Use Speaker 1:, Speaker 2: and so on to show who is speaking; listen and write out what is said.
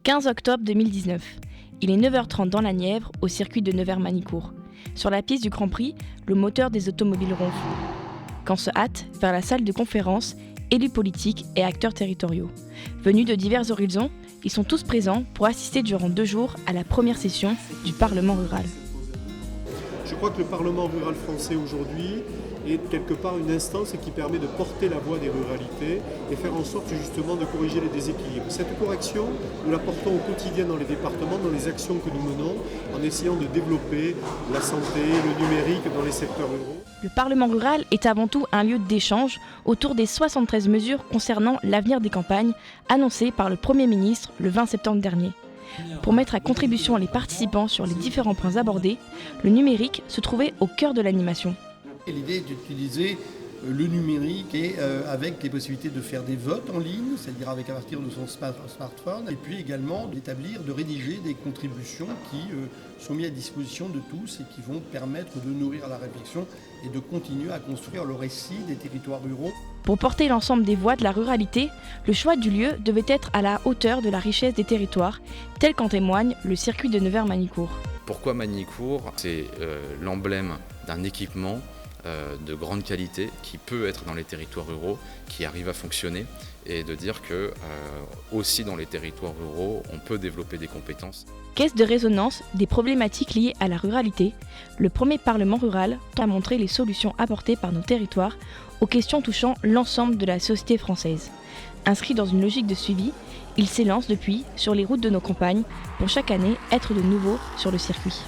Speaker 1: 15 octobre 2019. Il est 9h30 dans la Nièvre, au circuit de Nevers-Manicourt. Sur la piste du Grand Prix, le moteur des automobiles ronfle. Quand se hâtent vers la salle de conférence, élus politiques et acteurs territoriaux. Venus de divers horizons, ils sont tous présents pour assister durant 2 jours à la première session du Parlement rural.
Speaker 2: Je crois que le Parlement rural français aujourd'hui est quelque part une instance qui permet de porter la voix des ruralités et faire en sorte justement de corriger les déséquilibres. Cette correction, nous la portons au quotidien dans les départements, dans les actions que nous menons, en essayant de développer la santé, le numérique dans les secteurs ruraux.
Speaker 1: Le Parlement rural est avant tout un lieu d'échange autour des 73 mesures concernant l'avenir des campagnes annoncées par le Premier ministre le 20 septembre dernier. Pour mettre à contribution les participants sur les différents points abordés, le numérique se trouvait au cœur de l'animation.
Speaker 3: L'idée est d'utiliser le numérique et avec les possibilités de faire des votes en ligne, c'est-à-dire à partir de son smartphone, et puis également de rédiger des contributions qui sont mises à disposition de tous et qui vont permettre de nourrir la réflexion et de continuer à construire le récit des territoires ruraux.
Speaker 1: Pour porter l'ensemble des voix de la ruralité, le choix du lieu devait être à la hauteur de la richesse des territoires, tel qu'en témoigne le circuit de Nevers-Manicourt.
Speaker 4: Pourquoi Manicourt ? C'est l'emblème d'un équipement de grande qualité qui peut être dans les territoires ruraux, qui arrive à fonctionner, et de dire que aussi dans les territoires ruraux, on peut développer des compétences.
Speaker 1: Caisse de résonance des problématiques liées à la ruralité, le premier Parlement rural tend à montrer les solutions apportées par nos territoires aux questions touchant l'ensemble de la société française. Inscrit dans une logique de suivi, il s'élance depuis sur les routes de nos campagnes pour chaque année être de nouveau sur le circuit.